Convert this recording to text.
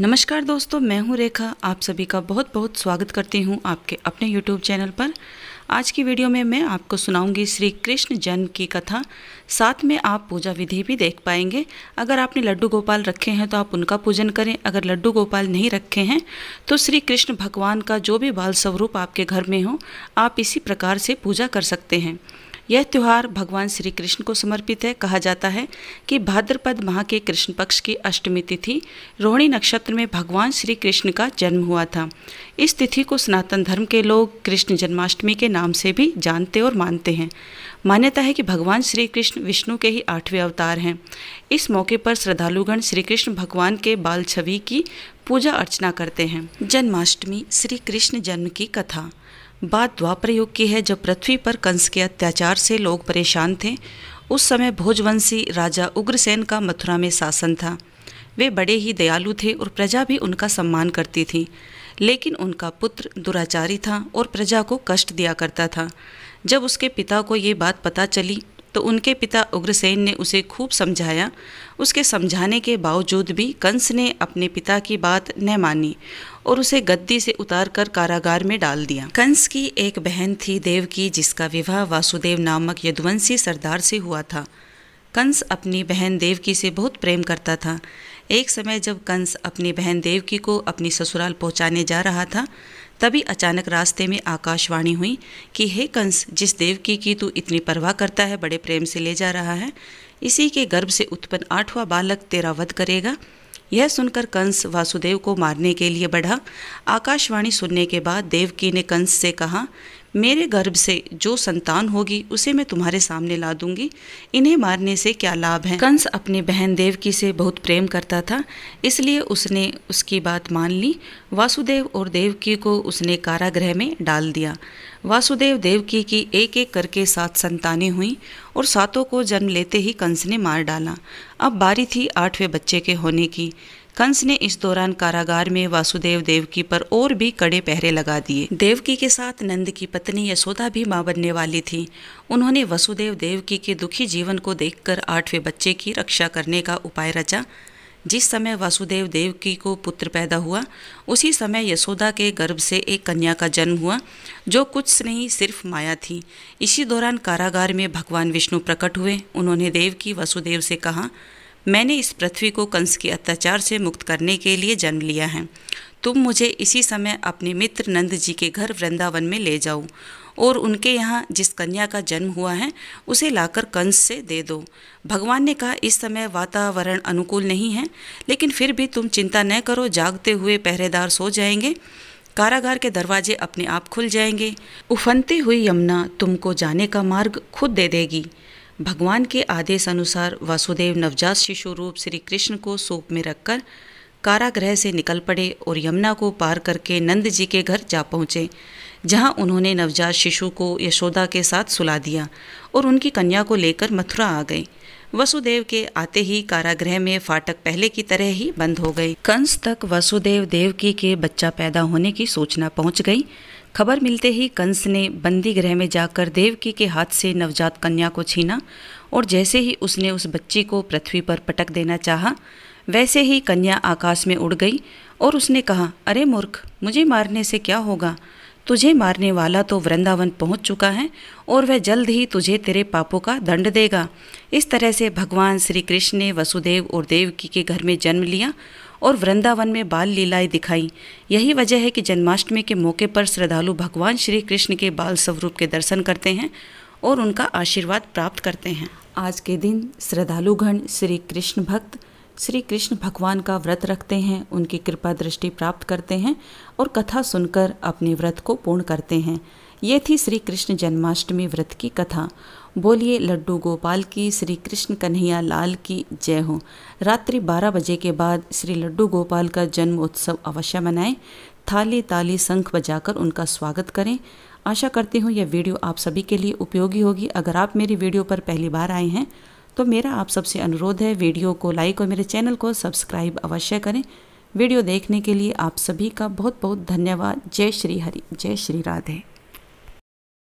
नमस्कार दोस्तों, मैं हूं रेखा। आप सभी का बहुत बहुत स्वागत करती हूं आपके अपने YouTube चैनल पर। आज की वीडियो में मैं आपको सुनाऊंगी श्री कृष्ण जन्म की कथा। साथ में आप पूजा विधि भी देख पाएंगे। अगर आपने लड्डू गोपाल रखे हैं तो आप उनका पूजन करें। अगर लड्डू गोपाल नहीं रखे हैं तो श्री कृष्ण भगवान का जो भी बाल स्वरूप आपके घर में हो, आप इसी प्रकार से पूजा कर सकते हैं। यह त्यौहार भगवान श्री कृष्ण को समर्पित है। कहा जाता है कि भाद्रपद माह के कृष्ण पक्ष की अष्टमी तिथि रोहिणी नक्षत्र में भगवान श्री कृष्ण का जन्म हुआ था। इस तिथि को सनातन धर्म के लोग कृष्ण जन्माष्टमी के नाम से भी जानते और मानते हैं। मान्यता है कि भगवान श्री कृष्ण विष्णु के ही 8वें अवतार हैं। इस मौके पर श्रद्धालुगण श्री कृष्ण भगवान के बाल छवि की पूजा अर्चना करते हैं। जन्माष्टमी श्री कृष्ण जन्म की कथा बात द्वापर युग की है, जब पृथ्वी पर कंस के अत्याचार से लोग परेशान थे। उस समय भोजवंशी राजा उग्रसेन का मथुरा में शासन था। वे बड़े ही दयालु थे और प्रजा भी उनका सम्मान करती थी, लेकिन उनका पुत्र दुराचारी था और प्रजा को कष्ट दिया करता था। जब उसके पिता को ये बात पता चली तो उनके पिता उग्रसेन ने उसे खूब समझाया। उसके समझाने के बावजूद भी कंस ने अपने पिता की बात न मानी और उसे गद्दी से उतारकर कारागार में डाल दिया। कंस की एक बहन थी देवकी, जिसका विवाह वासुदेव नामक यदुवंशी सरदार से हुआ था। कंस अपनी बहन देवकी से बहुत प्रेम करता था। एक समय जब कंस अपनी बहन देवकी को अपनी ससुराल पहुंचाने जा रहा था, तभी अचानक रास्ते में आकाशवाणी हुई कि हे कंस, जिस देवकी की तू इतनी परवाह करता है, बड़े प्रेम से ले जा रहा है, इसी के गर्भ से उत्पन्न 8वां बालक तेरा वध करेगा। यह सुनकर कंस वासुदेव को मारने के लिए बढ़ा। आकाशवाणी सुनने के बाद देवकी ने कंस से कहा, मेरे गर्भ से जो संतान होगी उसे मैं तुम्हारे सामने ला दूंगी। इन्हें मारने से क्या लाभ है। कंस अपनी बहन देवकी से बहुत प्रेम करता था, इसलिए उसने उसकी बात मान ली। वासुदेव और देवकी को उसने कारागृह में डाल दिया। वासुदेव देवकी की एक एक करके 7 संतानें हुईं और 7 को जन्म लेते ही कंस ने मार डाला। अब बारी थी 8वें बच्चे के होने की। कंस ने इस दौरान कारागार में वासुदेव देवकी पर और भी कड़े पहरे लगा दिए। देवकी के साथ नंद की पत्नी यशोदा भी मां बनने वाली थी। उन्होंने वसुदेव देवकी के दुखी जीवन को देखकर 8वें बच्चे की रक्षा करने का उपाय रचा। जिस समय वासुदेव देवकी को पुत्र पैदा हुआ, उसी समय यशोदा के गर्भ से एक कन्या का जन्म हुआ, जो कुछ नहीं सिर्फ माया थी। इसी दौरान कारागार में भगवान विष्णु प्रकट हुए। उन्होंने देवकी वसुदेव से कहा, मैंने इस पृथ्वी को कंस के अत्याचार से मुक्त करने के लिए जन्म लिया है। तुम मुझे इसी समय अपने मित्र नंद जी के घर वृंदावन में ले जाओ और उनके यहाँ जिस कन्या का जन्म हुआ है उसे लाकर कंस से दे दो। भगवान ने कहा, इस समय वातावरण अनुकूल नहीं है, लेकिन फिर भी तुम चिंता न करो, जागते हुए पहरेदार सो जाएंगे। कारागार के दरवाजे अपने आप खुल जाएंगे। उफनती हुई यमुना तुमको जाने का मार्ग खुद दे देगी। भगवान के आदेश अनुसार वासुदेव नवजात शिशु रूप श्री कृष्ण को सूप में रखकर कारागृह से निकल पड़े और यमुना को पार करके नंद जी के घर जा पहुँचे, जहाँ उन्होंने नवजात शिशु को यशोदा के साथ सुला दिया और उनकी कन्या को लेकर मथुरा आ गए। वसुदेव के आते ही कारागृह में फाटक पहले की तरह ही बंद हो गए। कंस तक वसुदेव देवकी के बच्चा पैदा होने की सूचना पहुँच गई। खबर मिलते ही कंस ने बंदी गृह में जाकर देवकी के हाथ से नवजात कन्या को छीना और जैसे ही उसने उस बच्ची को पृथ्वी पर पटक देना चाहा, वैसे ही कन्या आकाश में उड़ गई और उसने कहा, अरे मूर्ख, मुझे मारने से क्या होगा। तुझे मारने वाला तो वृंदावन पहुंच चुका है और वह जल्द ही तुझे तेरे पापों का दंड देगा। इस तरह से भगवान श्री कृष्ण ने वसुदेव और देवकी के घर में जन्म लिया और वृंदावन में बाल लीलाएं दिखाई। यही वजह है कि जन्माष्टमी के मौके पर श्रद्धालु भगवान श्री कृष्ण के बाल स्वरूप के दर्शन करते हैं और उनका आशीर्वाद प्राप्त करते हैं। आज के दिन श्रद्धालुगण श्री कृष्ण भक्त श्री कृष्ण भगवान का व्रत रखते हैं, उनकी कृपा दृष्टि प्राप्त करते हैं और कथा सुनकर अपने व्रत को पूर्ण करते हैं। ये थी श्री कृष्ण जन्माष्टमी व्रत की कथा। बोलिए लड्डू गोपाल की, श्री कृष्ण कन्हैया लाल की जय हो। रात्रि 12 बजे के बाद श्री लड्डू गोपाल का जन्म उत्सव अवश्य मनाएं। थाली ताली शंख बजाकर उनका स्वागत करें। आशा करती हूँ यह वीडियो आप सभी के लिए उपयोगी होगी। अगर आप मेरी वीडियो पर पहली बार आए हैं तो मेरा आप सबसे अनुरोध है, वीडियो को लाइक और मेरे चैनल को सब्सक्राइब अवश्य करें। वीडियो देखने के लिए आप सभी का बहुत बहुत धन्यवाद। जय श्री हरि, जय श्री राधे।